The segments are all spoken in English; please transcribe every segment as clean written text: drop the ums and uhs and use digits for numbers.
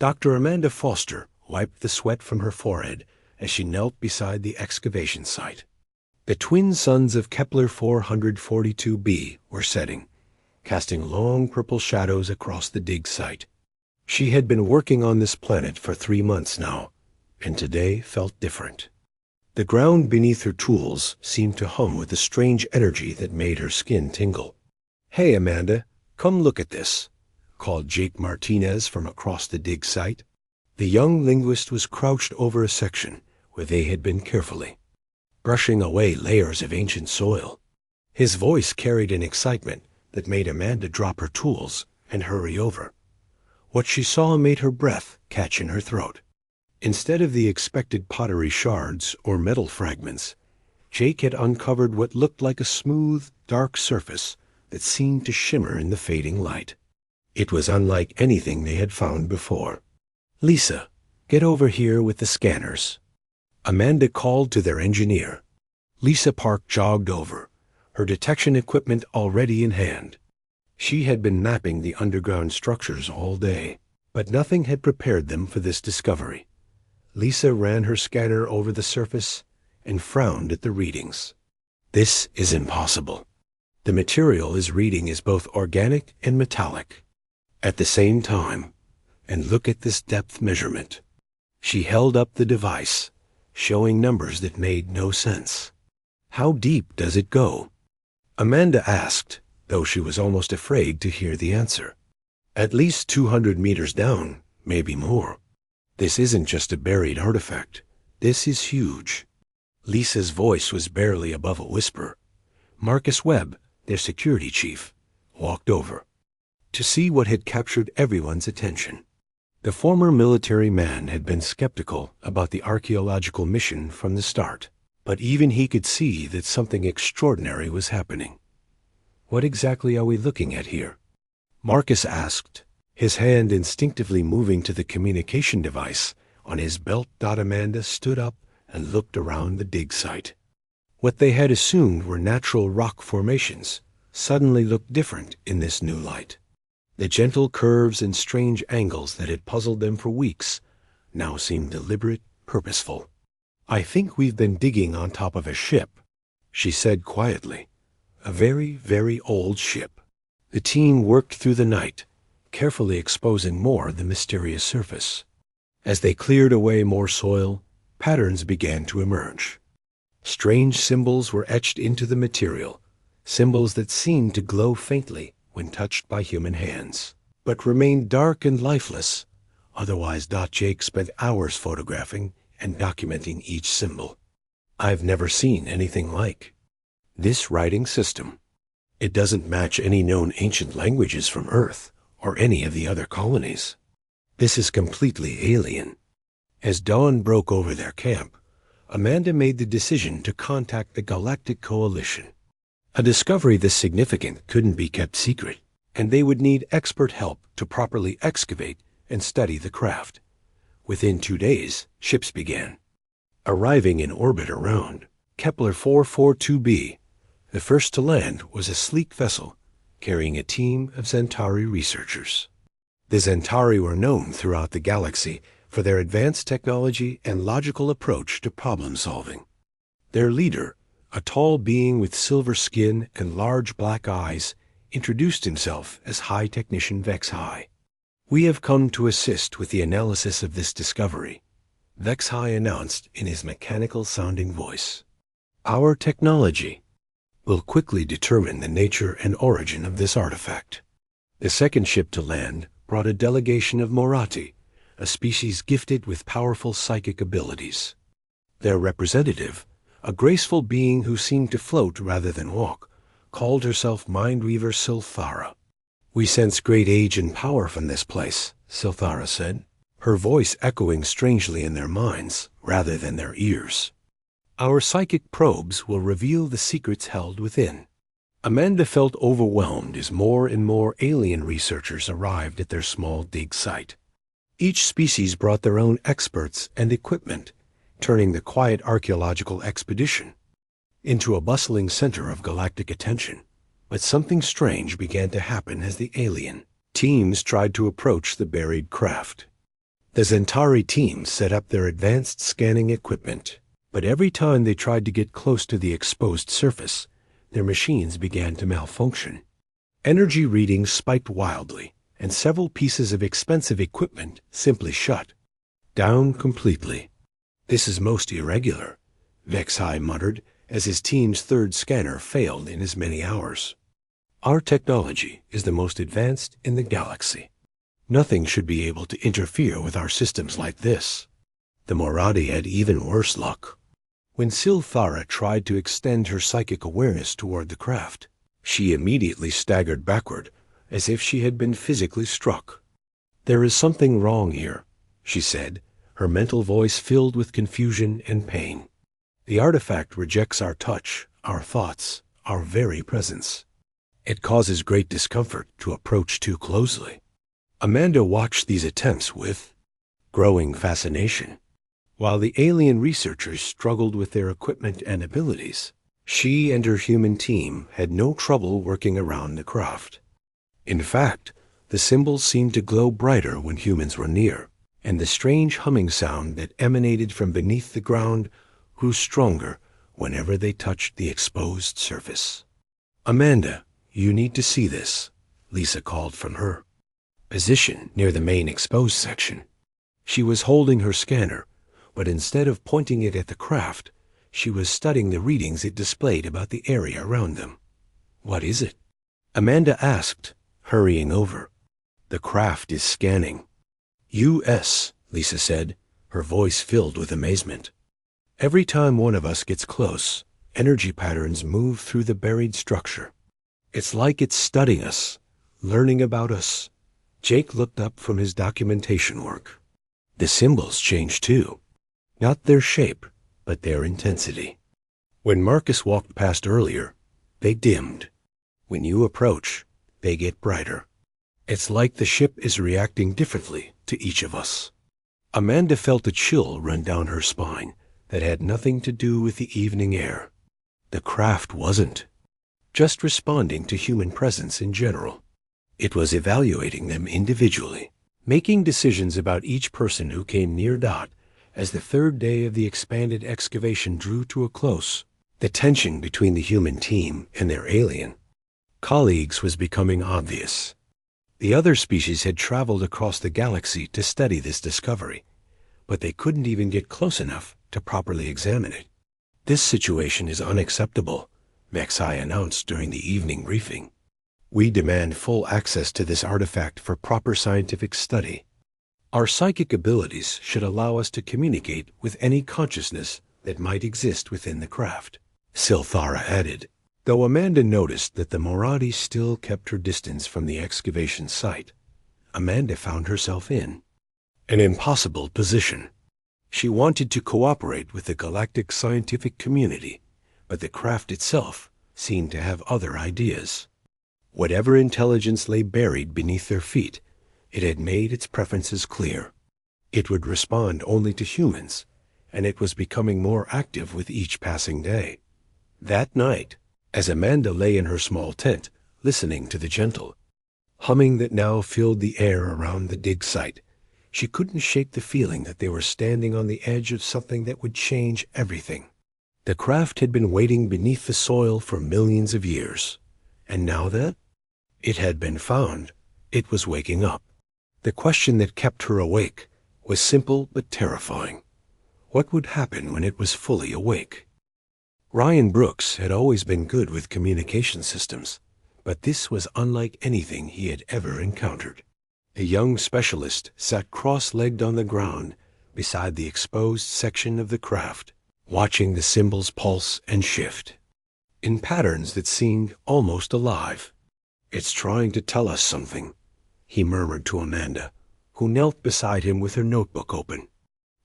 Dr. Amanda Foster wiped the sweat from her forehead as she knelt beside the excavation site. The twin suns of Kepler 442b were setting, casting long purple shadows across the dig site. She had been working on this planet for 3 months now, and today felt different. The ground beneath her tools seemed to hum with a strange energy that made her skin tingle. "Hey, Amanda, come look at this," called Jake Martinez from across the dig site. The young linguist was crouched over a section where they had been carefully, brushing away layers of ancient soil. His voice carried an excitement that made Amanda drop her tools and hurry over. What she saw made her breath catch in her throat. Instead of the expected pottery shards or metal fragments, Jake had uncovered what looked like a smooth, dark surface that seemed to shimmer in the fading light. It was unlike anything they had found before. "Lisa, get over here with the scanners," Amanda called to their engineer. Lisa Park jogged over, her detection equipment already in hand. She had been mapping the underground structures all day, but nothing had prepared them for this discovery. Lisa ran her scanner over the surface and frowned at the readings. "This is impossible. The material is reading as both organic and metallic at the same time. And look at this depth measurement." She held up the device, showing numbers that made no sense. "How deep does it go?" Amanda asked, though she was almost afraid to hear the answer. "At least 200 meters down, maybe more. This isn't just a buried artifact. This is huge." Lisa's voice was barely above a whisper. Marcus Webb, their security chief, walked over to see what had captured everyone's attention. The former military man had been skeptical about the archaeological mission from the start, but even he could see that something extraordinary was happening. "What exactly are we looking at here?" Marcus asked, his hand instinctively moving to the communication device on his belt. Amanda stood up and looked around the dig site. What they had assumed were natural rock formations suddenly looked different in this new light. The gentle curves and strange angles that had puzzled them for weeks now seemed deliberate, purposeful. "I think we've been digging on top of a ship," she said quietly. "A very, very old ship." The team worked through the night, carefully exposing more of the mysterious surface. As they cleared away more soil, patterns began to emerge. Strange symbols were etched into the material, symbols that seemed to glow faintly when touched by human hands, but remained dark and lifeless. Otherwise, Jake spent hours photographing and documenting each symbol. "I've never seen anything like this writing system. It doesn't match any known ancient languages from Earth or any of the other colonies. This is completely alien." As dawn broke over their camp, Amanda made the decision to contact the Galactic Coalition. A discovery this significant couldn't be kept secret, and they would need expert help to properly excavate and study the craft. Within 2 days, ships began arriving in orbit around Kepler 442b. The first to land was a sleek vessel carrying a team of Centauri researchers. The Centauri were known throughout the galaxy for their advanced technology and logical approach to problem solving. Their leader, a tall being with silver skin and large black eyes, introduced himself as High Technician Vex-High. "We have come to assist with the analysis of this discovery," Vex-High announced in his mechanical-sounding voice. "Our technology will quickly determine the nature and origin of this artifact." The second ship to land brought a delegation of Morati, a species gifted with powerful psychic abilities. Their representative, a graceful being who seemed to float rather than walk, called herself Mindweaver Silthara. "We sense great age and power from this place," Silthara said, her voice echoing strangely in their minds rather than their ears. "Our psychic probes will reveal the secrets held within." Amanda felt overwhelmed as more and more alien researchers arrived at their small dig site. Each species brought their own experts and equipment, turning the quiet archaeological expedition into a bustling center of galactic attention. But something strange began to happen as the alien teams tried to approach the buried craft. The Zentari team set up their advanced scanning equipment, but every time they tried to get close to the exposed surface, their machines began to malfunction. Energy readings spiked wildly, and several pieces of expensive equipment simply shut down completely. "This is most irregular," Vexai muttered as his team's third scanner failed in as many hours. "Our technology is the most advanced in the galaxy. Nothing should be able to interfere with our systems like this." The Moradi had even worse luck. When Silthara tried to extend her psychic awareness toward the craft, she immediately staggered backward, as if she had been physically struck. "There is something wrong here," she said, her mental voice filled with confusion and pain. "The artifact rejects our touch, our thoughts, our very presence. It causes great discomfort to approach too closely." Amanda watched these attempts with growing fascination. While the alien researchers struggled with their equipment and abilities, she and her human team had no trouble working around the craft. In fact, the symbols seemed to glow brighter when humans were near, and the strange humming sound that emanated from beneath the ground grew stronger whenever they touched the exposed surface. "Amanda, you need to see this," Lisa called from her position near the main exposed section. She was holding her scanner, but instead of pointing it at the craft, she was studying the readings it displayed about the area around them. "What is it?" Amanda asked, hurrying over. "The craft is scanning." "US," Lisa said, her voice filled with amazement. "Every time one of us gets close, energy patterns move through the buried structure. It's like it's studying us, learning about us." Jake looked up from his documentation work. "The symbols change too. Not their shape, but their intensity. When Marcus walked past earlier, they dimmed. When you approach, they get brighter. It's like the ship is reacting differently to each of us." Amanda felt a chill run down her spine that had nothing to do with the evening air. The craft wasn't just responding to human presence in general. It was evaluating them individually, making decisions about each person who came near Dot. As the third day of the expanded excavation drew to a close, the tension between the human team and their alien colleagues was becoming obvious. The other species had traveled across the galaxy to study this discovery, but they couldn't even get close enough to properly examine it. "This situation is unacceptable," Vexai announced during the evening briefing. "We demand full access to this artifact for proper scientific study. Our psychic abilities should allow us to communicate with any consciousness that might exist within the craft," Silthara added, though Amanda noticed that the Moradi still kept her distance from the excavation site. Amanda found herself in an impossible position. She wanted to cooperate with the galactic scientific community, but the craft itself seemed to have other ideas. Whatever intelligence lay buried beneath their feet, it had made its preferences clear. It would respond only to humans, and it was becoming more active with each passing day. That night, as Amanda lay in her small tent, listening to the gentle humming that now filled the air around the dig site, she couldn't shake the feeling that they were standing on the edge of something that would change everything. The craft had been waiting beneath the soil for millions of years, and now that it had been found, it was waking up. The question that kept her awake was simple but terrifying. What would happen when it was fully awake? Ryan Brooks had always been good with communication systems, but this was unlike anything he had ever encountered. A young specialist sat cross-legged on the ground beside the exposed section of the craft, watching the symbols pulse and shift in patterns that seemed almost alive. "It's trying to tell us something," he murmured to Amanda, who knelt beside him with her notebook open.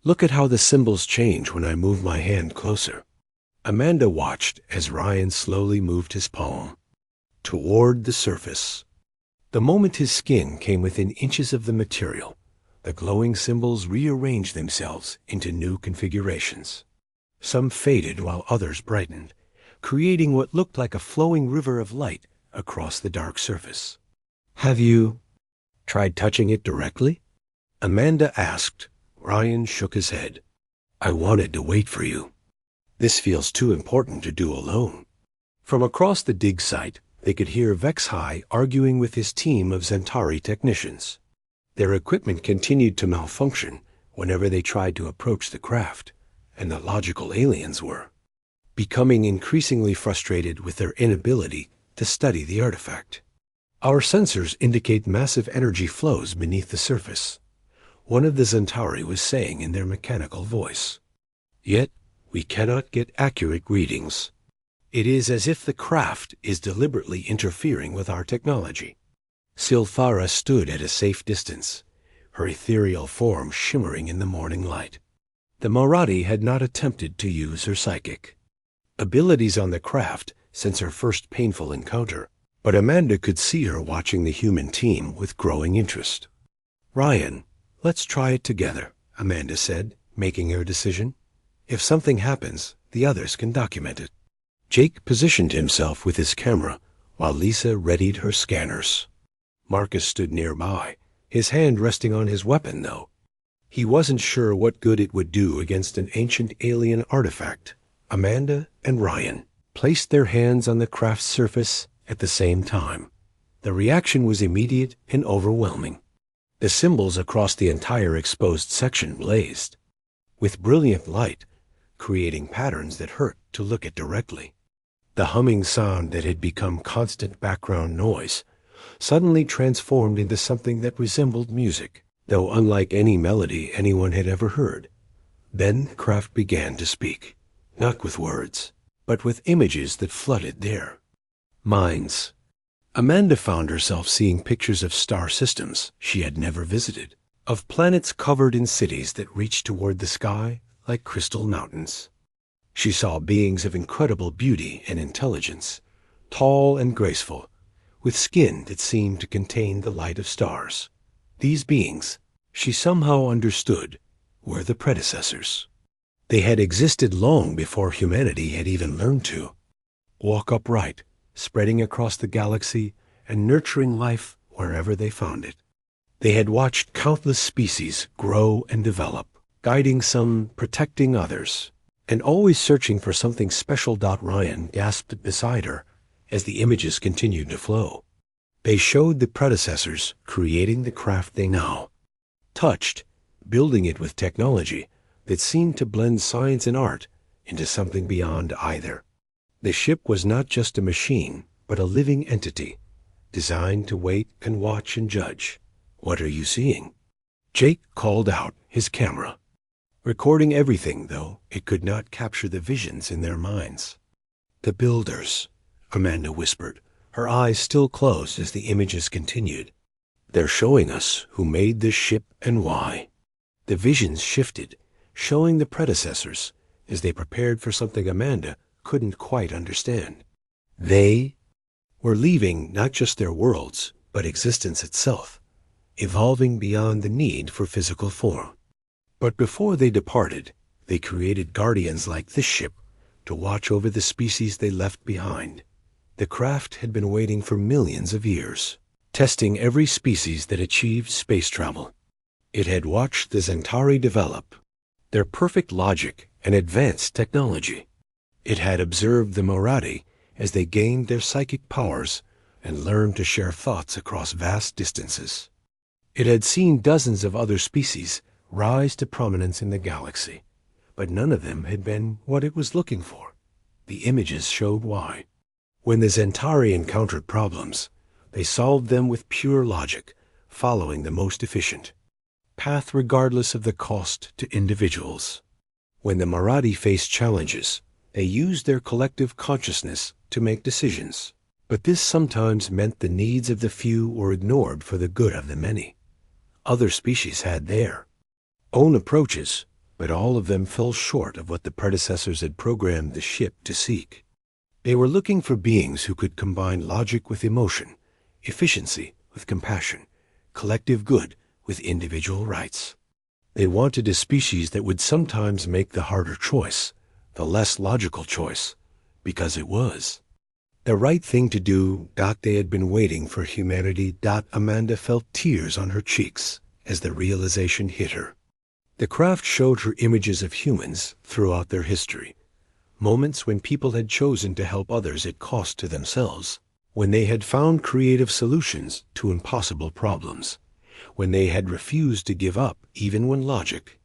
"Look at how the symbols change when I move my hand closer." Amanda watched as Ryan slowly moved his palm toward the surface. The moment his skin came within inches of the material, the glowing symbols rearranged themselves into new configurations. Some faded while others brightened, creating what looked like a flowing river of light across the dark surface. "Have you tried touching it directly?" Amanda asked. Ryan shook his head. I wanted to wait for you. This feels too important to do alone. From across the dig site, they could hear Vex High arguing with his team of Zentari technicians. Their equipment continued to malfunction whenever they tried to approach the craft, and the logical aliens were becoming increasingly frustrated with their inability to study the artifact. Our sensors indicate massive energy flows beneath the surface, one of the Zentari was saying in their mechanical voice. Yet, we cannot get accurate readings. It is as if the craft is deliberately interfering with our technology. Silthara stood at a safe distance, her ethereal form shimmering in the morning light. The Maradi had not attempted to use her psychic abilities on the craft since her first painful encounter, but Amanda could see her watching the human team with growing interest. Ryan, let's try it together, Amanda said, making her decision. If something happens, the others can document it. Jake positioned himself with his camera, while Lisa readied her scanners. Marcus stood nearby, his hand resting on his weapon, though. He wasn't sure what good it would do against an ancient alien artifact. Amanda and Ryan placed their hands on the craft's surface at the same time. The reaction was immediate and overwhelming. The symbols across the entire exposed section blazed, with brilliant light, creating patterns that hurt to look at directly. The humming sound that had become constant background noise suddenly transformed into something that resembled music, though unlike any melody anyone had ever heard. Then the craft began to speak, not with words, but with images that flooded their minds. Amanda found herself seeing pictures of star systems she had never visited, of planets covered in cities that reached toward the sky like crystal mountains. She saw beings of incredible beauty and intelligence, tall and graceful, with skin that seemed to contain the light of stars. These beings, she somehow understood, were the predecessors. They had existed long before humanity had even learned to walk upright, spreading across the galaxy and nurturing life wherever they found it. They had watched countless species grow and develop, guiding some, protecting others, and always searching for something special. Ryan gasped beside her as the images continued to flow. They showed the predecessors creating the craft they now touched, building it with technology that seemed to blend science and art into something beyond either. The ship was not just a machine, but a living entity, designed to wait and watch and judge. What are you seeing? Jake called out, his camera recording everything, though it could not capture the visions in their minds. The builders, Amanda whispered, her eyes still closed as the images continued. They're showing us who made this ship and why. The visions shifted, showing the predecessors as they prepared for something Amanda couldn't quite understand. They were leaving not just their worlds, but existence itself, evolving beyond the need for physical form. But before they departed, they created guardians like this ship to watch over the species they left behind. The craft had been waiting for millions of years, testing every species that achieved space travel. It had watched the Zentari develop, their perfect logic and advanced technology. It had observed the Maradi as they gained their psychic powers and learned to share thoughts across vast distances. It had seen dozens of other species rise to prominence in the galaxy, but none of them had been what it was looking for. The images showed why. When the Zentari encountered problems, they solved them with pure logic, following the most efficient path regardless of the cost to individuals. When the Maradi faced challenges, they used their collective consciousness to make decisions. But this sometimes meant the needs of the few were ignored for the good of the many. Other species had their own approaches, but all of them fell short of what the predecessors had programmed the ship to seek. They were looking for beings who could combine logic with emotion, efficiency with compassion, collective good with individual rights. They wanted a species that would sometimes make the harder choice, the less logical choice, because it was the right thing to do. They had been waiting for humanity. Amanda felt tears on her cheeks as the realization hit her. The craft showed her images of humans throughout their history, moments when people had chosen to help others at cost to themselves, when they had found creative solutions to impossible problems, when they had refused to give up even when logic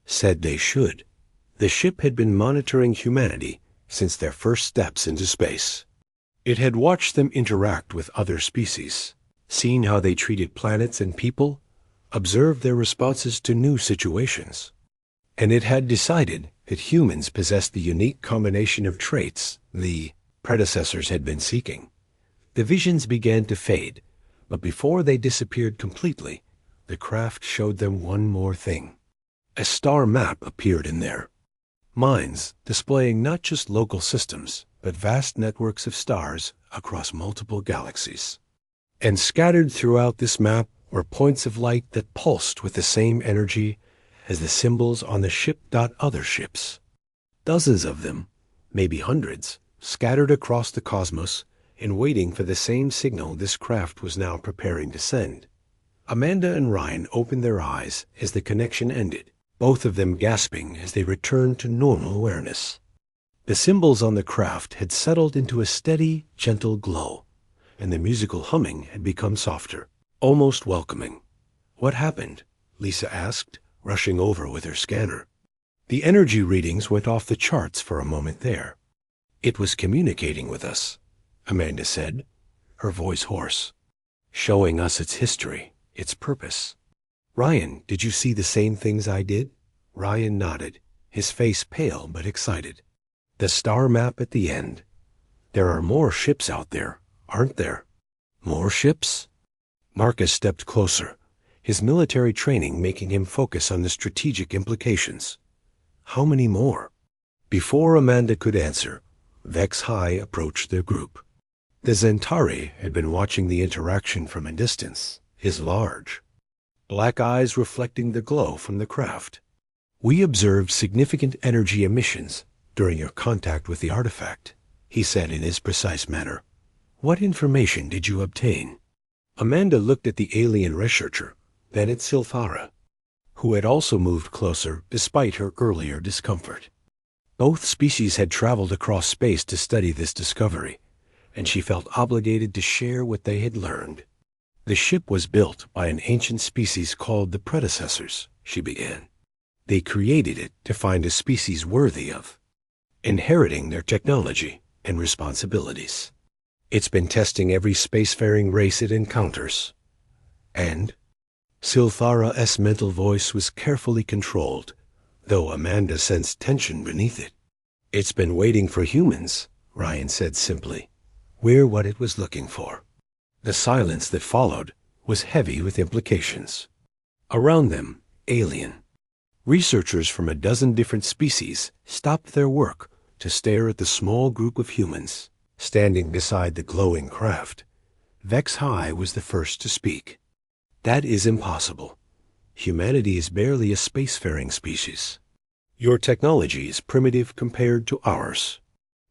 said they should. The ship had been monitoring humanity since their first steps into space. It had watched them interact with other species, seen how they treated planets and people, observed their responses to new situations. And it had decided that humans possessed the unique combination of traits the predecessors had been seeking. The visions began to fade, but before they disappeared completely, the craft showed them one more thing. A star map appeared in there. Minds displaying not just local systems, but vast networks of stars across multiple galaxies. And scattered throughout this map were points of light that pulsed with the same energy as the symbols on the ship. Other ships, dozens of them, maybe hundreds, scattered across the cosmos and waiting for the same signal this craft was now preparing to send. Amanda and Ryan opened their eyes as the connection ended, both of them gasping as they returned to normal awareness. The symbols on the craft had settled into a steady, gentle glow, and the musical humming had become softer, almost welcoming. "What happened?" Lisa asked, rushing over with her scanner. The energy readings went off the charts for a moment there. "It was communicating with us," Amanda said, her voice hoarse, "showing us its history, its purpose." "Ryan, did you see the same things I did?" Ryan nodded, his face pale but excited. "The star map at the end. There are more ships out there, aren't there?" "More ships?" Marcus stepped closer, his military training making him focus on the strategic implications. "How many more?" Before Amanda could answer, Vex High approached their group. The Zentari had been watching the interaction from a distance, his large, black eyes reflecting the glow from the craft. "We observed significant energy emissions during your contact with the artifact," he said in his precise manner. "What information did you obtain?" Amanda looked at the alien researcher, then at Silthara, who had also moved closer despite her earlier discomfort. Both species had traveled across space to study this discovery, and she felt obligated to share what they had learned. "The ship was built by an ancient species called the predecessors," she began. "They created it to find a species worthy of inheriting their technology and responsibilities. It's been testing every spacefaring race it encounters. And Silthara's mental voice was carefully controlled, though Amanda sensed tension beneath it. "It's been waiting for humans," Ryan said simply. "We're what it was looking for." The silence that followed was heavy with implications. Around them, alien. Researchers from a dozen different species stopped their work to stare at the small group of humans standing beside the glowing craft. Vex High was the first to speak. "That is impossible. Humanity is barely a spacefaring species. Your technology is primitive compared to ours.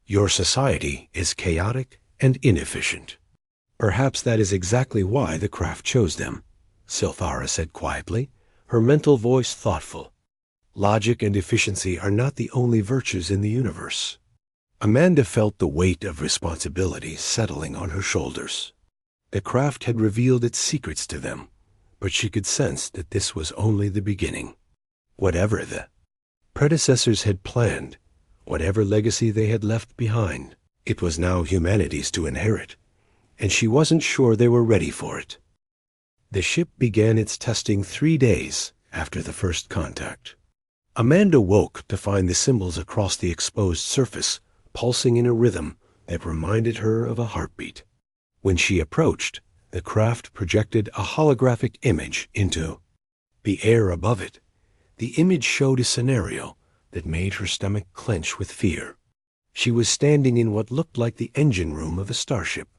Your society is chaotic and inefficient." "Perhaps that is exactly why the craft chose them," Silthara said quietly, her mental voice thoughtful. "Logic and efficiency are not the only virtues in the universe." Amanda felt the weight of responsibility settling on her shoulders. The craft had revealed its secrets to them, but she could sense that this was only the beginning. Whatever the predecessors had planned, whatever legacy they had left behind, it was now humanity's to inherit, and she wasn't sure they were ready for it. The ship began its testing 3 days after the first contact. Amanda woke to find the symbols across the exposed surface pulsing in a rhythm that reminded her of a heartbeat. When she approached, the craft projected a holographic image into the air above it. The image showed a scenario that made her stomach clench with fear. She was standing in what looked like the engine room of a starship,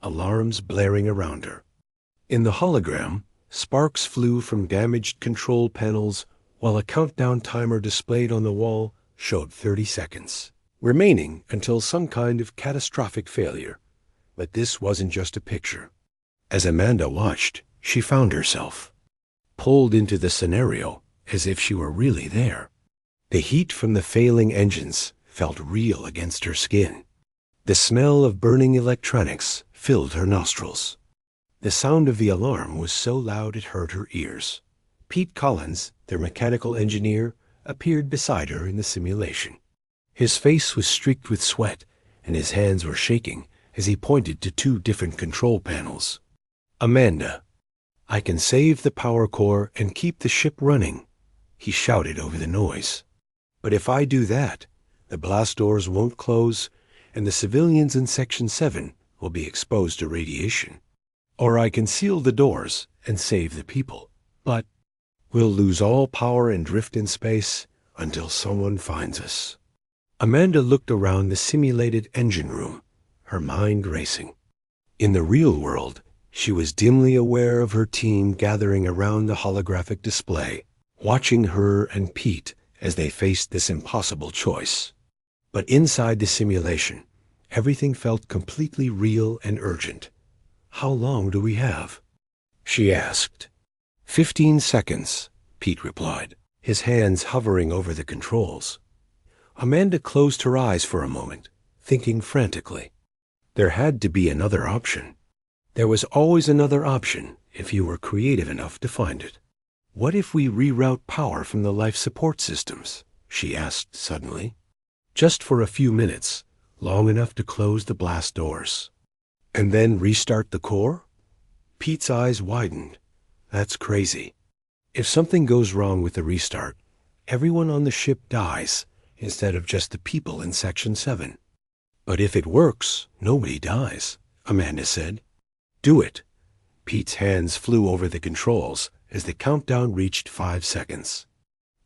alarms blaring around her. In the hologram, sparks flew from damaged control panels, while a countdown timer displayed on the wall showed 30 seconds, remaining until some kind of catastrophic failure. But this wasn't just a picture. As Amanda watched, she found herself pulled into the scenario as if she were really there. The heat from the failing engines felt real against her skin. The smell of burning electronics filled her nostrils. The sound of the alarm was so loud it hurt her ears. Pete Collins, their mechanical engineer, appeared beside her in the simulation. His face was streaked with sweat, and his hands were shaking as he pointed to 2 different control panels. "Amanda, I can save the power core and keep the ship running," he shouted over the noise. "But if I do that, the blast doors won't close, and the civilians in Section 7 will be exposed to radiation. Or I can seal the doors and save the people, but we'll lose all power and drift in space until someone finds us." Amanda looked around the simulated engine room, her mind racing. In the real world, she was dimly aware of her team gathering around the holographic display, watching her and Pete as they faced this impossible choice. But inside the simulation, everything felt completely real and urgent. "How long do we have?" she asked. 15 seconds, Pete replied, his hands hovering over the controls. Amanda closed her eyes for a moment, thinking frantically. There had to be another option. There was always another option if you were creative enough to find it. "What if we reroute power from the life support systems?" she asked suddenly. "Just for a few minutes, long enough to close the blast doors. And then restart the core?" Pete's eyes widened. "That's crazy. If something goes wrong with the restart, everyone on the ship dies instead of just the people in Section 7. "But if it works, nobody dies," Amanda said. "Do it." Pete's hands flew over the controls as the countdown reached 5 seconds.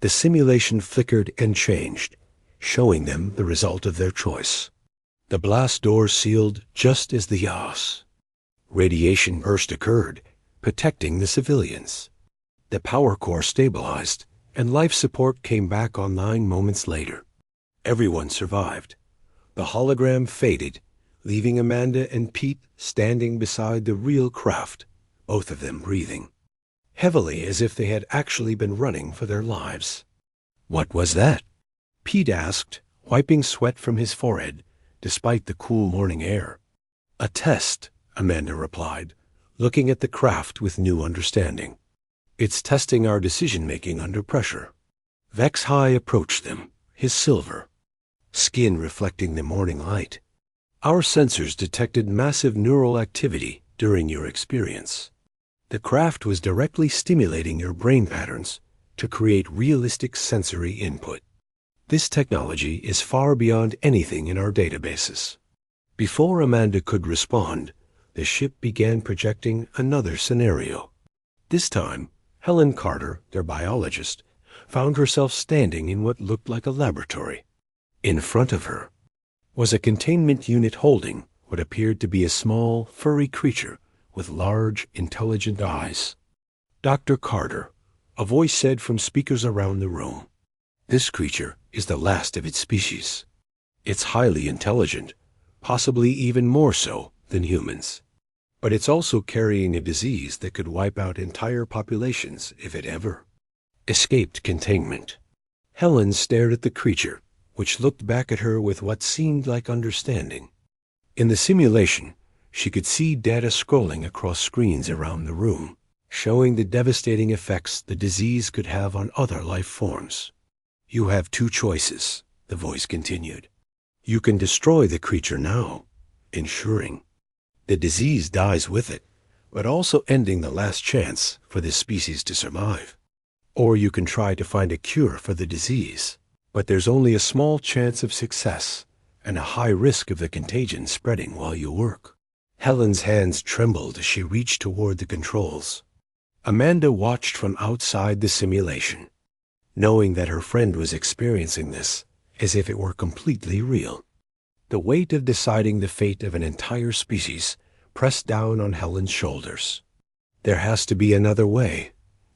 The simulation flickered and changed, showing them the result of their choice. The blast doors sealed just as the yaws. Radiation burst occurred, protecting the civilians. The power core stabilized, and life support came back online moments later. Everyone survived. The hologram faded, leaving Amanda and Pete standing beside the real craft, both of them breathing heavily as if they had actually been running for their lives. "What was that?" Pete asked, wiping sweat from his forehead, despite the cool morning air. "A test," Amanda replied, looking at the craft with new understanding. "It's testing our decision-making under pressure." Vex High approached them, his silver skin reflecting the morning light. "Our sensors detected massive neural activity during your experience. The craft was directly stimulating your brain patterns to create realistic sensory input. This technology is far beyond anything in our databases." Before Amanda could respond, the ship began projecting another scenario. This time, Helen Carter, their biologist, found herself standing in what looked like a laboratory. In front of her was a containment unit holding what appeared to be a small, furry creature with large, intelligent eyes. "Dr. Carter," a voice said from speakers around the room. "This creature is the last of its species. It's highly intelligent, possibly even more so than humans. But it's also carrying a disease that could wipe out entire populations if it ever escaped containment." Helen stared at the creature, which looked back at her with what seemed like understanding. In the simulation, she could see data scrolling across screens around the room, showing the devastating effects the disease could have on other life forms. "You have 2 choices," the voice continued. "You can destroy the creature now, ensuring the disease dies with it, but also ending the last chance for this species to survive. Or you can try to find a cure for the disease, but there's only a small chance of success and a high risk of the contagion spreading while you work." Helen's hands trembled as she reached toward the controls. Amanda watched from outside the simulation, knowing that her friend was experiencing this as if it were completely real. The weight of deciding the fate of an entire species pressed down on Helen's shoulders. "There has to be another way,"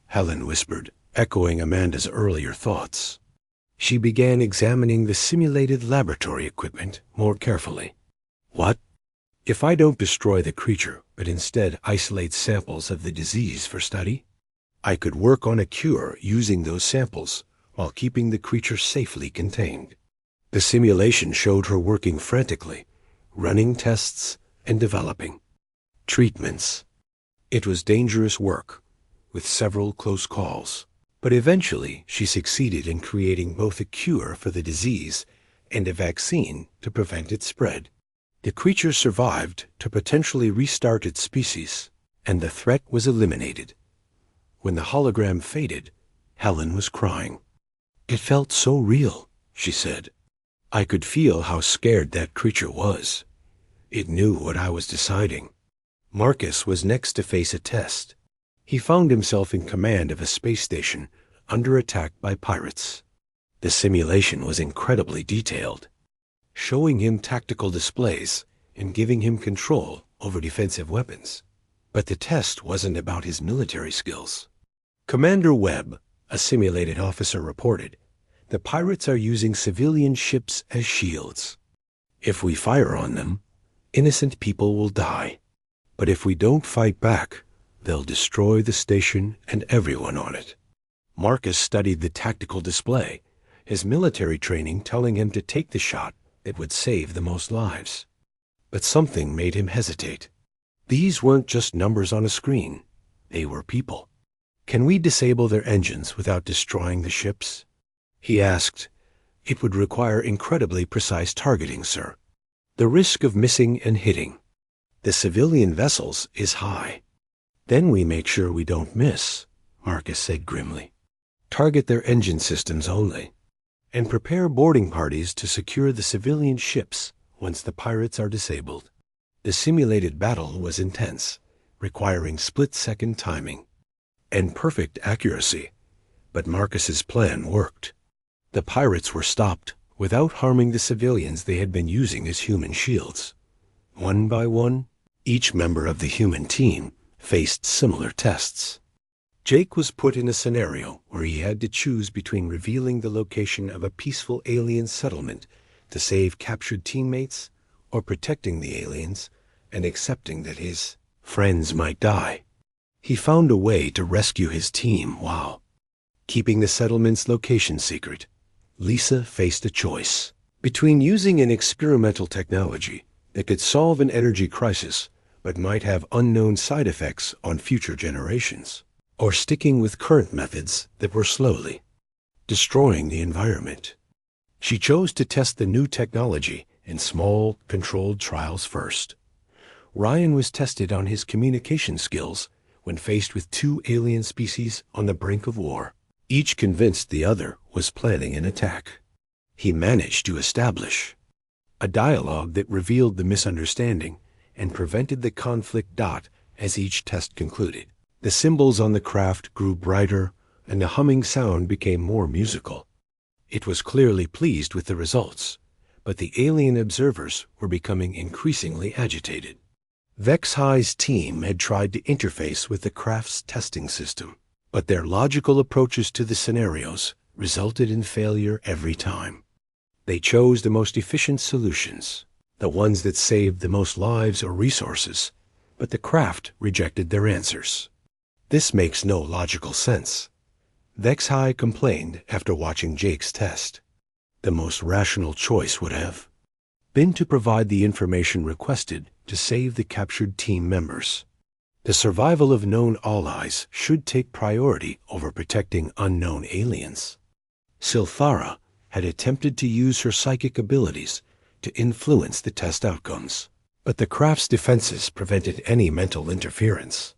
Helen whispered, echoing Amanda's earlier thoughts. She began examining the simulated laboratory equipment more carefully. "What? If I don't destroy the creature, but instead isolate samples of the disease for study?" I could work on a cure using those samples while keeping the creature safely contained. The simulation showed her working frantically, running tests and developing treatments. It was dangerous work, with several close calls, but eventually she succeeded in creating both a cure for the disease and a vaccine to prevent its spread. The creature survived to potentially restart its species, and the threat was eliminated. When the hologram faded, Helen was crying. "It felt so real," she said. "I could feel how scared that creature was. It knew what I was deciding." Marcus was next to face a test. He found himself in command of a space station under attack by pirates. The simulation was incredibly detailed, showing him tactical displays and giving him control over defensive weapons. But the test wasn't about his military skills. Commander Webb, a simulated officer, reported, "The pirates are using civilian ships as shields. If we fire on them, innocent people will die. But if we don't fight back, they'll destroy the station and everyone on it." Marcus studied the tactical display, his military training telling him to take the shot that would save the most lives. But something made him hesitate. These weren't just numbers on a screen. They were people. "Can we disable their engines without destroying the ships?" he asked. "It would require incredibly precise targeting, sir. The risk of missing and hitting the civilian vessels is high." "Then we make sure we don't miss," Marcus said grimly. "Target their engine systems only, and prepare boarding parties to secure the civilian ships once the pirates are disabled." The simulated battle was intense, requiring split-second timing and perfect accuracy, but Marcus's plan worked. The pirates were stopped without harming the civilians they had been using as human shields. One by one, each member of the human team faced similar tests. Jake was put in a scenario where he had to choose between revealing the location of a peaceful alien settlement to save captured teammates or protecting the aliens and accepting that his friends might die. He found a way to rescue his team while keeping the settlement's location secret. Lisa faced a choice between using an experimental technology that could solve an energy crisis but might have unknown side effects on future generations, or sticking with current methods that were slowly destroying the environment. She chose to test the new technology in small, controlled trials first. Ryan was tested on his communication skills when faced with two alien species on the brink of war, each convinced the other was planning an attack. He managed to establish a dialogue that revealed the misunderstanding and prevented the conflict. As each test concluded, the symbols on the craft grew brighter and the humming sound became more musical. It was clearly pleased with the results, but the alien observers were becoming increasingly agitated. Vex-High's team had tried to interface with the craft's testing system, but their logical approaches to the scenarios resulted in failure every time. They chose the most efficient solutions, the ones that saved the most lives or resources, but the craft rejected their answers. "This makes no logical sense," Vex-High complained after watching Jake's test. "The most rational choice would have been to provide the information requested to save the captured team members. The survival of known allies should take priority over protecting unknown aliens." Silthara had attempted to use her psychic abilities to influence the test outcomes, but the craft's defenses prevented any mental interference.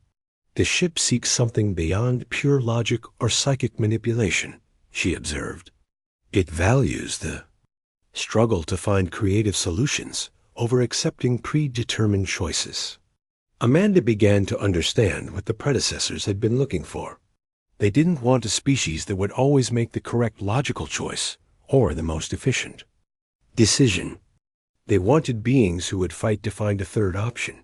"The ship seeks something beyond pure logic or psychic manipulation," she observed. "It values the struggle to find creative solutions over accepting predetermined choices." Amanda began to understand what the predecessors had been looking for. They didn't want a species that would always make the correct logical choice or the most efficient decision. They wanted beings who would fight to find a third option,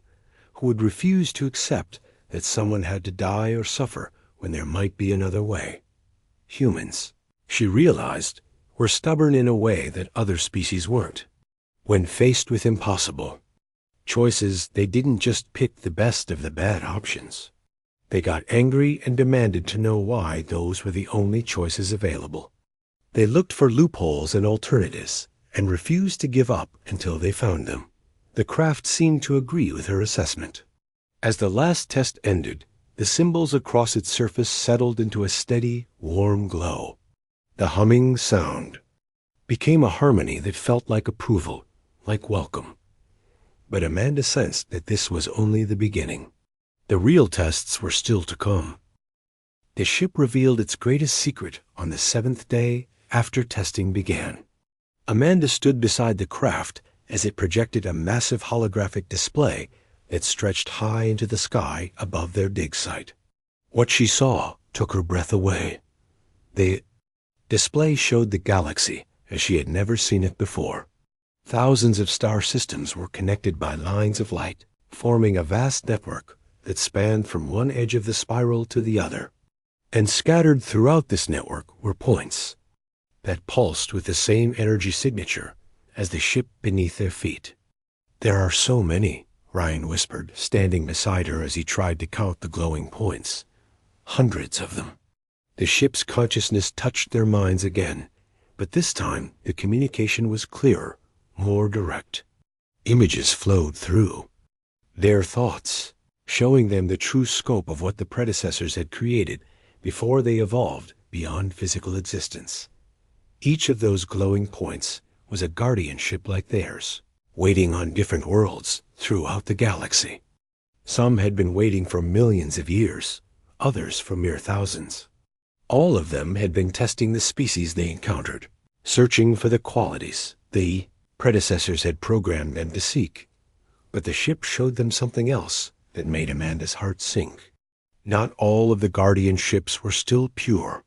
who would refuse to accept that someone had to die or suffer when there might be another way. Humans, she realized, were stubborn in a way that other species weren't. When faced with impossible choices, they didn't just pick the best of the bad options. They got angry and demanded to know why those were the only choices available. They looked for loopholes and alternatives, and refused to give up until they found them. The craft seemed to agree with her assessment. As the last test ended, the symbols across its surface settled into a steady, warm glow. The humming sound became a harmony that felt like approval, like welcome. But Amanda sensed that this was only the beginning. The real tests were still to come. The ship revealed its greatest secret on the 7th day after testing began. Amanda stood beside the craft as it projected a massive holographic display that stretched high into the sky above their dig site. What she saw took her breath away. The display showed the galaxy as she had never seen it before. Thousands of star systems were connected by lines of light, forming a vast network that spanned from one edge of the spiral to the other. And scattered throughout this network were points that pulsed with the same energy signature as the ship beneath their feet. "There are so many," Ryan whispered, standing beside her as he tried to count the glowing points. "Hundreds of them." The ship's consciousness touched their minds again, but this time the communication was clearer, more direct. Images flowed through. Their thoughts, showing them the true scope of what the predecessors had created before they evolved beyond physical existence. Each of those glowing points was a guardian ship like theirs, waiting on different worlds throughout the galaxy. Some had been waiting for millions of years, others for mere thousands. All of them had been testing the species they encountered, searching for the qualities the predecessors had programmed them to seek. But the ship showed them something else that made Amanda's heart sink. Not all of the guardian ships were still pure.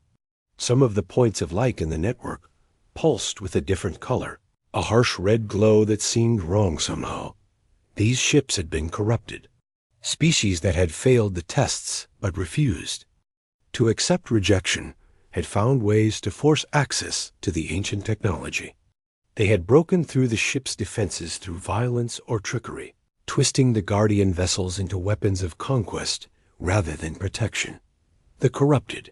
Some of the points of light in the network pulsed with a different color, a harsh red glow that seemed wrong somehow. These ships had been corrupted, species that had failed the tests but refused to accept rejection, had found ways to force access to the ancient technology. They had broken through the ship's defenses through violence or trickery, twisting the guardian vessels into weapons of conquest rather than protection. The corrupted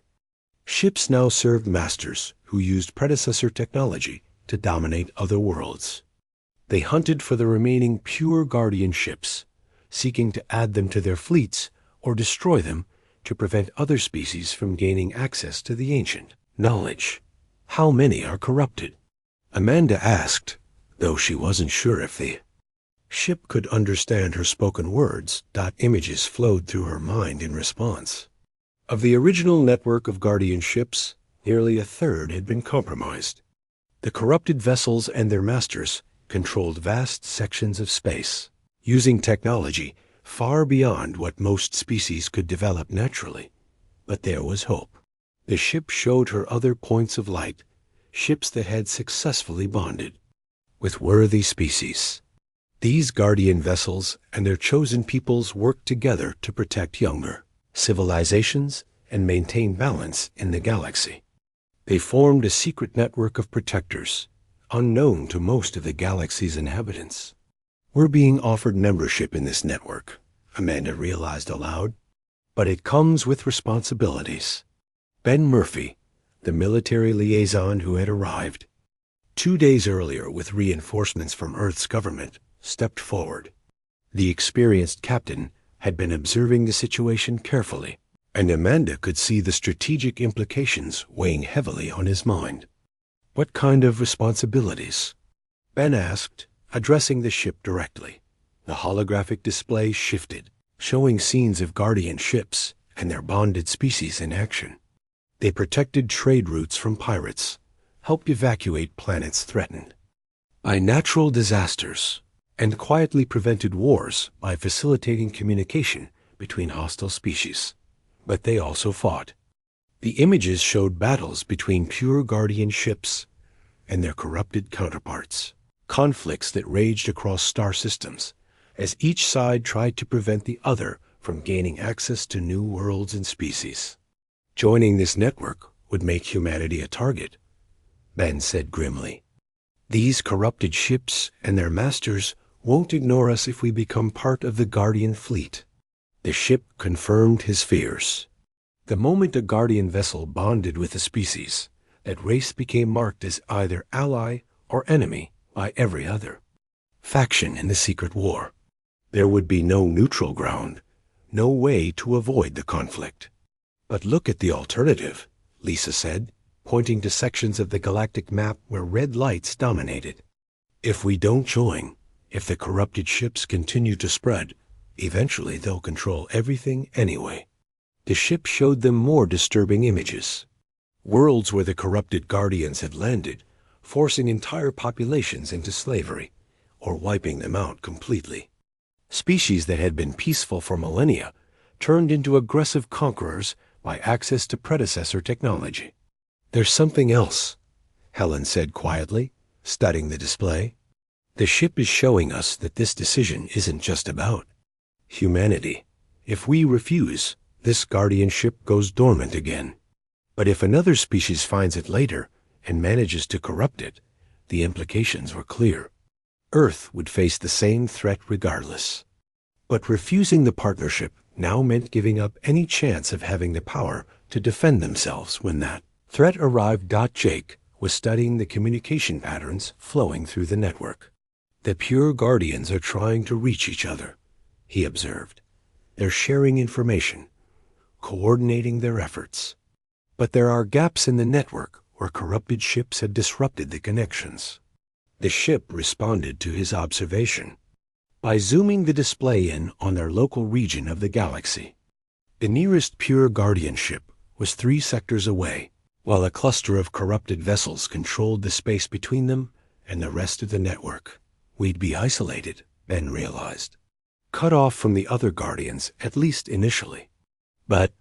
ships now served masters who used predecessor technology to dominate other worlds. They hunted for the remaining pure guardian ships, seeking to add them to their fleets or destroy them to prevent other species from gaining access to the ancient knowledge. How many are corrupted? Amanda asked, though she wasn't sure if the ship could understand her spoken words. Images flowed through her mind in response. Of the original network of guardian ships, nearly a third had been compromised. The corrupted vessels and their masters controlled vast sections of space, using technology far beyond what most species could develop naturally. But there was hope. The ship showed her other points of light, ships that had successfully bonded with worthy species. These guardian vessels and their chosen peoples worked together to protect younger civilizations and maintain balance in the galaxy. They formed a secret network of protectors, unknown to most of the galaxy's inhabitants. "We're being offered membership in this network," Amanda realized aloud. "But it comes with responsibilities." Ben Murphy, the military liaison who had arrived 2 days earlier with reinforcements from Earth's government, stepped forward. The experienced captain had been observing the situation carefully, and Amanda could see the strategic implications weighing heavily on his mind. "What kind of responsibilities?" Ben asked, addressing the ship directly. The holographic display shifted, showing scenes of guardian ships and their bonded species in action. They protected trade routes from pirates, helped evacuate planets threatened by natural disasters, and quietly prevented wars by facilitating communication between hostile species. But they also fought. The images showed battles between pure guardian ships and their corrupted counterparts, conflicts that raged across star systems as each side tried to prevent the other from gaining access to new worlds and species. "Joining this network would make humanity a target," Ben said grimly. "These corrupted ships and their masters won't ignore us if we become part of the Guardian fleet." The ship confirmed his fears. The moment a guardian vessel bonded with a species, that race became marked as either ally or enemy by every other faction in the secret war. There would be no neutral ground, no way to avoid the conflict. But look at the alternative, Lisa said, pointing to sections of the galactic map where red lights dominated. If we don't join, if the corrupted ships continue to spread, eventually they'll control everything anyway. The ship showed them more disturbing images. Worlds where the corrupted guardians had landed, forcing entire populations into slavery, or wiping them out completely. Species that had been peaceful for millennia turned into aggressive conquerors by access to predecessor technology. There's something else, Helen said quietly, studying the display. The ship is showing us that this decision isn't just about humanity. If we refuse, this guardianship goes dormant again. But if another species finds it later and manages to corrupt it, the implications were clear. Earth would face the same threat regardless. But refusing the partnership now meant giving up any chance of having the power to defend themselves when that threat arrived. Jake was studying the communication patterns flowing through the network. The pure guardians are trying to reach each other, he observed. They're sharing information, coordinating their efforts. But there are gaps in the network where corrupted ships had disrupted the connections. The ship responded to his observation by zooming the display in on their local region of the galaxy. The nearest pure guardianship was 3 sectors away, while a cluster of corrupted vessels controlled the space between them and the rest of the network. We'd be isolated, Ben realized, cut off from the other guardians, at least initially. But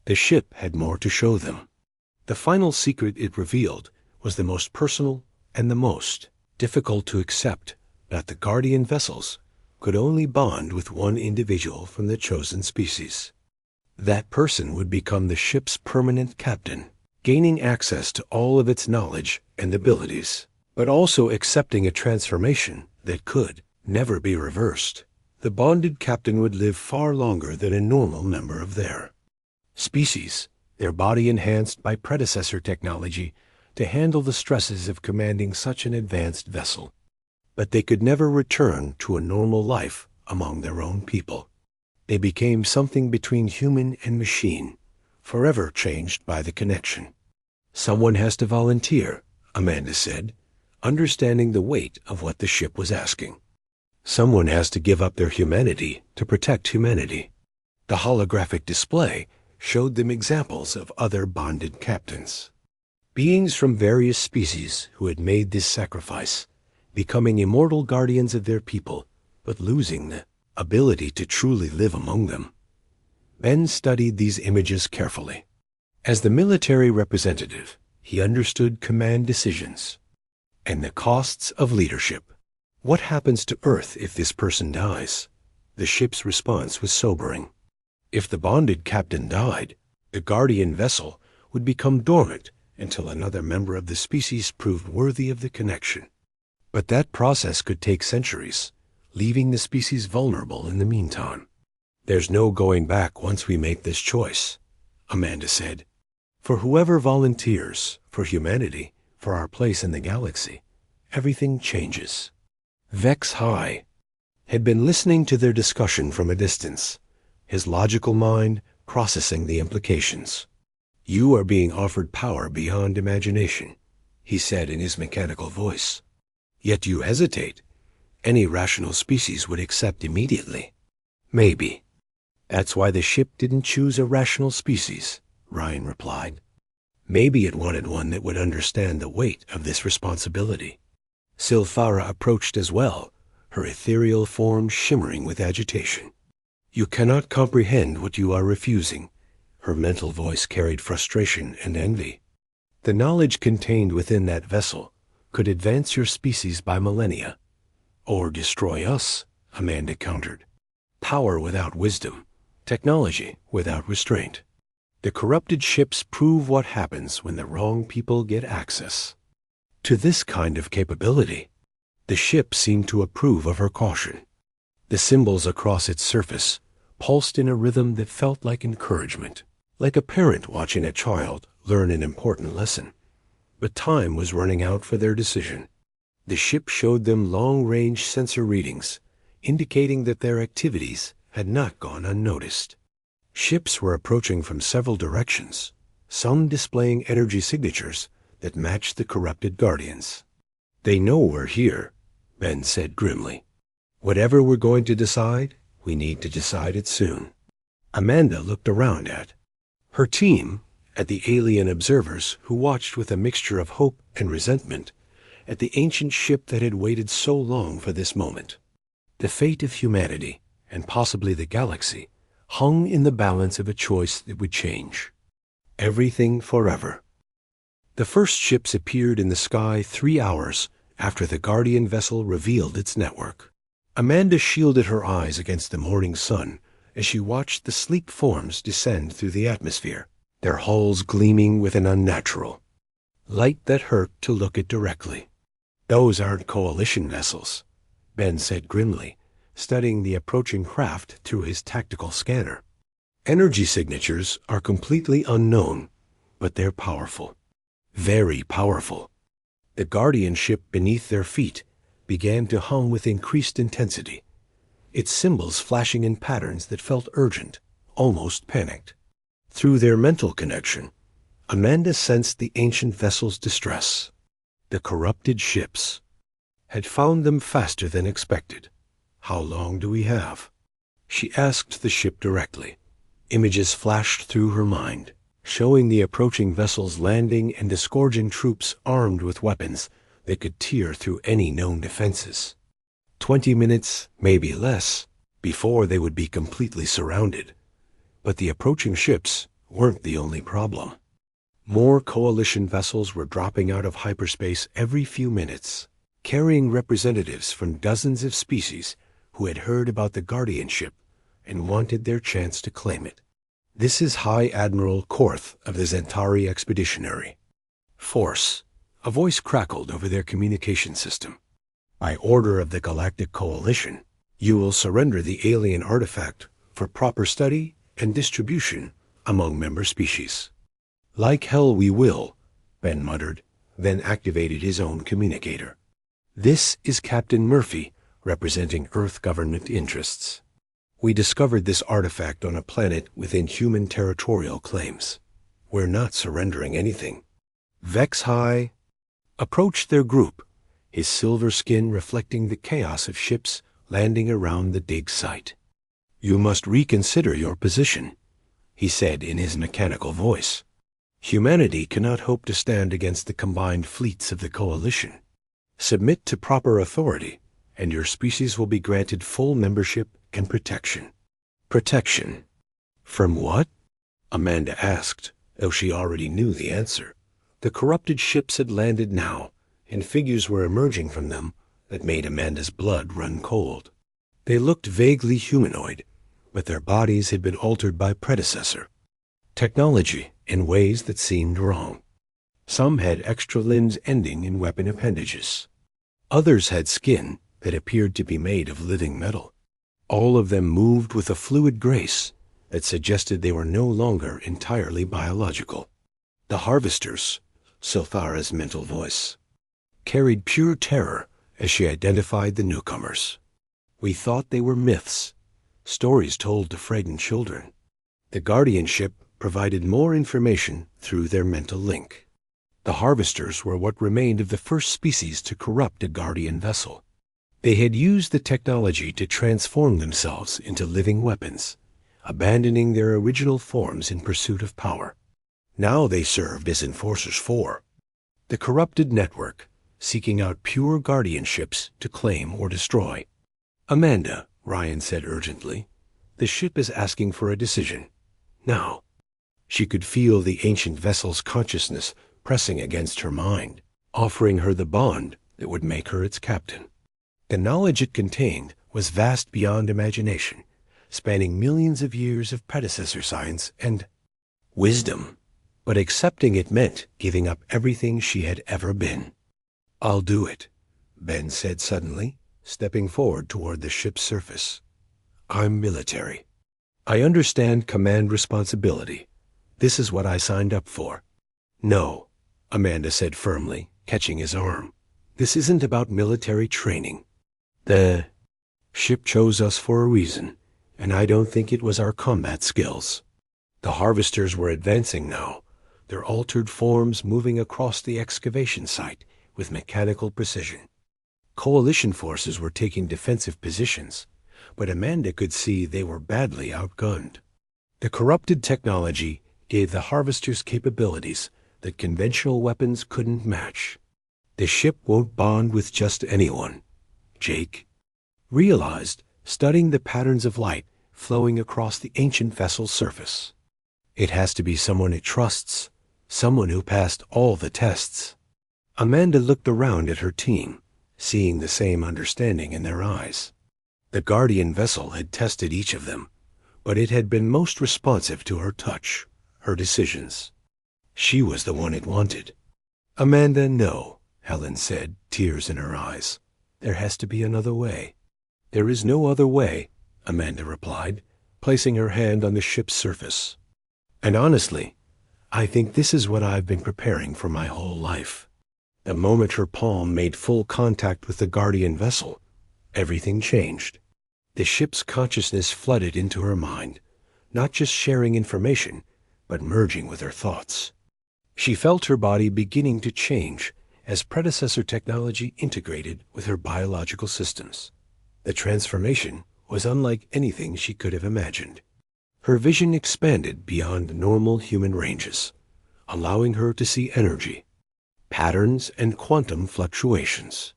the ship had more to show them. The final secret it revealed was the most personal and the most difficult to accept, that the guardian vessels could only bond with one individual from the chosen species. That person would become the ship's permanent captain, gaining access to all of its knowledge and abilities, but also accepting a transformation that could never be reversed. The bonded captain would live far longer than a normal member of their species, their body enhanced by predecessor technology to handle the stresses of commanding such an advanced vessel. But they could never return to a normal life among their own people. They became something between human and machine, forever changed by the connection. Someone has to volunteer, Amanda said, understanding the weight of what the ship was asking. Someone has to give up their humanity to protect humanity. The holographic display showed them examples of other bonded captains. Beings from various species who had made this sacrifice, becoming immortal guardians of their people, but losing the ability to truly live among them. Ben studied these images carefully. As the military representative, he understood command decisions and the costs of leadership. What happens to Earth if this person dies? The ship's response was sobering. If the bonded captain died, the guardian vessel would become dormant until another member of the species proved worthy of the connection. But that process could take centuries, leaving the species vulnerable in the meantime. There's no going back once we make this choice, Amanda said. For whoever volunteers, for humanity, for our place in the galaxy, everything changes. Vex High had been listening to their discussion from a distance, his logical mind processing the implications. You are being offered power beyond imagination, he said in his mechanical voice. Yet you hesitate. Any rational species would accept immediately. Maybe. That's why the ship didn't choose a rational species, Ryan replied. Maybe it wanted one that would understand the weight of this responsibility. Silphara approached as well, her ethereal form shimmering with agitation. You cannot comprehend what you are refusing. Her mental voice carried frustration and envy. The knowledge contained within that vessel could advance your species by millennia, or destroy us, Amanda countered. Power without wisdom, technology without restraint. The corrupted ships prove what happens when the wrong people get access to this kind of capability. The ship seemed to approve of her caution. The symbols across its surface pulsed in a rhythm that felt like encouragement, like a parent watching a child learn an important lesson. But time was running out for their decision. The ship showed them long-range sensor readings, indicating that their activities had not gone unnoticed. Ships were approaching from several directions, some displaying energy signatures that matched the corrupted Guardians. "They know we're here," Ben said grimly. "Whatever we're going to decide, we need to decide it soon." Amanda looked around at her team, at the alien observers who watched with a mixture of hope and resentment, at the ancient ship that had waited so long for this moment. The fate of humanity, and possibly the galaxy, hung in the balance of a choice that would change everything forever. The first ships appeared in the sky 3 hours after the Guardian vessel revealed its network. Amanda shielded her eyes against the morning sun as she watched the sleek forms descend through the atmosphere, their hulls gleaming with an unnatural light that hurt to look at directly. "Those aren't coalition vessels," Ben said grimly, studying the approaching craft through his tactical scanner. "Energy signatures are completely unknown, but they're powerful. Very powerful." The Guardian ship beneath their feet began to hum with increased intensity, its symbols flashing in patterns that felt urgent, almost panicked. Through their mental connection, Amanda sensed the ancient vessel's distress. The corrupted ships had found them faster than expected. "How long do we have?" she asked the ship directly. Images flashed through her mind, showing the approaching vessels landing and disgorging troops armed with weapons that could tear through any known defenses. 20 minutes, maybe less, before they would be completely surrounded. But the approaching ships weren't the only problem. More coalition vessels were dropping out of hyperspace every few minutes, carrying representatives from dozens of species who had heard about the Guardian ship and wanted their chance to claim it. "This is High Admiral Korth of the Zentari Expeditionary Force," a voice crackled over their communication system. "By order of the Galactic Coalition, you will surrender the alien artifact for proper study and distribution among member species." "Like hell we will," Ben muttered, then activated his own communicator. "This is Captain Murphy, representing Earth government interests. We discovered this artifact on a planet within human territorial claims. We're not surrendering anything." Vex High approached their group, his silver skin reflecting the chaos of ships landing around the dig site. "You must reconsider your position," he said in his mechanical voice. "Humanity cannot hope to stand against the combined fleets of the Coalition. Submit to proper authority, and your species will be granted full membership and protection." "Protection? From what?" Amanda asked, though she already knew the answer. The corrupted ships had landed now, and figures were emerging from them that made Amanda's blood run cold. They looked vaguely humanoid, but their bodies had been altered by predecessor technology in ways that seemed wrong. Some had extra limbs ending in weapon appendages. Others had skin that appeared to be made of living metal. All of them moved with a fluid grace that suggested they were no longer entirely biological. The harvesters, Silthara's mental voice, carried pure terror as she identified the newcomers. "We thought they were myths, stories told to frighten children." The Guardian ship provided more information through their mental link. The harvesters were what remained of the first species to corrupt a Guardian vessel. They had used the technology to transform themselves into living weapons, abandoning their original forms in pursuit of power. Now they served as enforcers for the corrupted network, seeking out pure Guardian ships to claim or destroy. "Amanda," Ryan said urgently, "the ship is asking for a decision. Now." She could feel the ancient vessel's consciousness pressing against her mind, offering her the bond that would make her its captain. The knowledge it contained was vast beyond imagination, spanning millions of years of predecessor science and wisdom. But accepting it meant giving up everything she had ever been. "I'll do it," Ben said suddenly, stepping forward toward the ship's surface. "I'm military." I understand command responsibility. This is what I signed up for. No, Amanda said firmly, catching his arm. This isn't about military training. The ship chose us for a reason, and I don't think it was our combat skills. The harvesters were advancing now, their altered forms moving across the excavation site with mechanical precision. Coalition forces were taking defensive positions, but Amanda could see they were badly outgunned. The corrupted technology gave the harvesters capabilities that conventional weapons couldn't match. The ship won't bond with just anyone, Jake realized, studying the patterns of light flowing across the ancient vessel's surface. It has to be someone it trusts, someone who passed all the tests. Amanda looked around at her team, seeing the same understanding in their eyes. The Guardian vessel had tested each of them, but it had been most responsive to her touch, her decisions. She was the one it wanted. Amanda, no, Helen said, tears in her eyes. There has to be another way. There is no other way, Amanda replied, placing her hand on the ship's surface. And honestly, I think this is what I've been preparing for my whole life. The moment her palm made full contact with the Guardian vessel, everything changed. The ship's consciousness flooded into her mind, not just sharing information, but merging with her thoughts. She felt her body beginning to change as predecessor technology integrated with her biological systems. The transformation was unlike anything she could have imagined. Her vision expanded beyond normal human ranges, allowing her to see energy, patterns, and quantum fluctuations.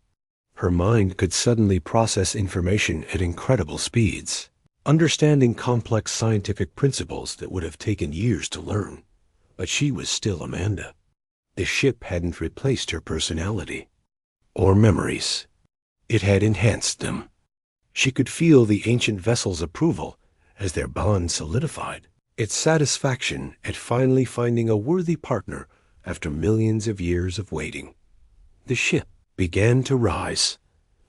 Her mind could suddenly process information at incredible speeds, understanding complex scientific principles that would have taken years to learn. But she was still Amanda. The ship hadn't replaced her personality or memories. It had enhanced them. She could feel the ancient vessel's approval as their bond solidified, its satisfaction at finally finding a worthy partner after millions of years of waiting. The ship began to rise.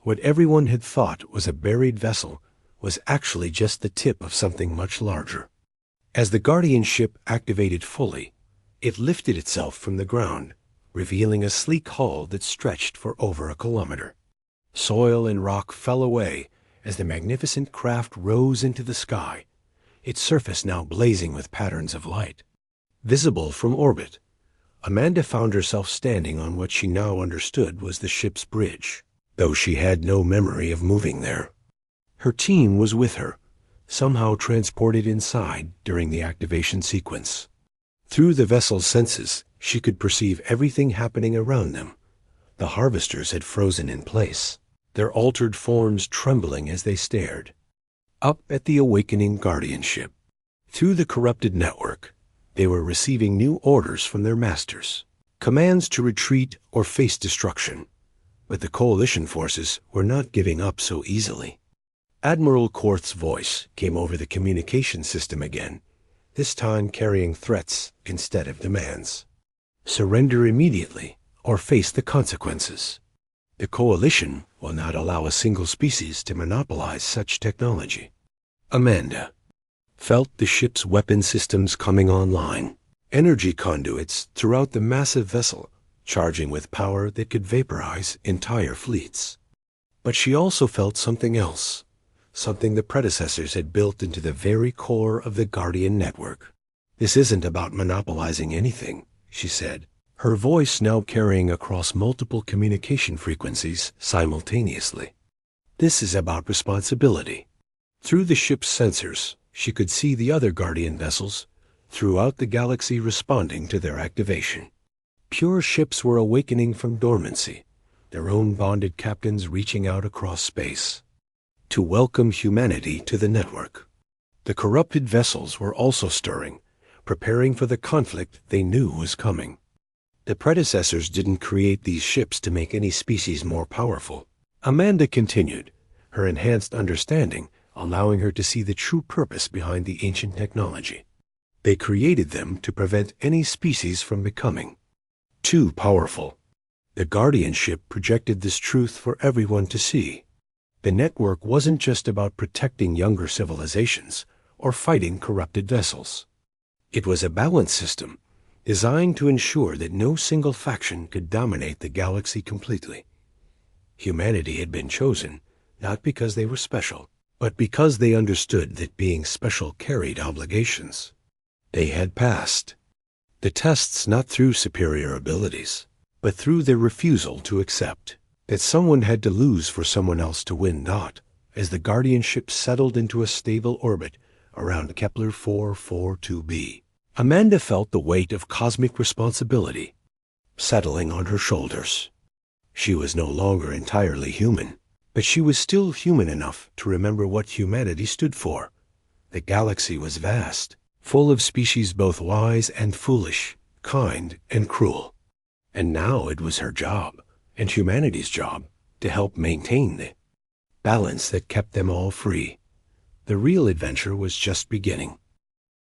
What everyone had thought was a buried vessel was actually just the tip of something much larger. As the Guardian ship activated fully, it lifted itself from the ground, revealing a sleek hull that stretched for over a kilometer. Soil and rock fell away as the magnificent craft rose into the sky, its surface now blazing with patterns of light. Visible from orbit, Amanda found herself standing on what she now understood was the ship's bridge, though she had no memory of moving there. Her team was with her, somehow transported inside during the activation sequence. Through the vessel's senses, she could perceive everything happening around them. The harvesters had frozen in place, their altered forms trembling as they stared up at the awakening Guardian ship. Through the corrupted network, they were receiving new orders from their masters, commands to retreat or face destruction. But the coalition forces were not giving up so easily. Admiral Korth's voice came over the communication system again, this time carrying threats instead of demands. Surrender immediately or face the consequences. The coalition will not allow a single species to monopolize such technology. Amanda felt the ship's weapon systems coming online, energy conduits throughout the massive vessel, charging with power that could vaporize entire fleets. But she also felt something else, something the predecessors had built into the very core of the Guardian network. This isn't about monopolizing anything, she said, her voice now carrying across multiple communication frequencies simultaneously. This is about responsibility. Through the ship's sensors, she could see the other Guardian vessels throughout the galaxy responding to their activation. Pure ships were awakening from dormancy, their own bonded captains reaching out across space to welcome humanity to the network. The corrupted vessels were also stirring, preparing for the conflict they knew was coming. The predecessors didn't create these ships to make any species more powerful. Amanda continued, her enhanced understanding allowing her to see the true purpose behind the ancient technology. They created them to prevent any species from becoming too powerful. The Guardian ship projected this truth for everyone to see. The network wasn't just about protecting younger civilizations or fighting corrupted vessels. It was a balance system designed to ensure that no single faction could dominate the galaxy completely. Humanity had been chosen not because they were special, but because they understood that being special carried obligations. They had passed the tests not through superior abilities, but through their refusal to accept that someone had to lose for someone else to win. Not as the Guardianship settled into a stable orbit around Kepler 442b, Amanda felt the weight of cosmic responsibility settling on her shoulders. She was no longer entirely human, but she was still human enough to remember what humanity stood for. The galaxy was vast, full of species both wise and foolish, kind and cruel. And now it was her job, and humanity's job, to help maintain the balance that kept them all free. The real adventure was just beginning.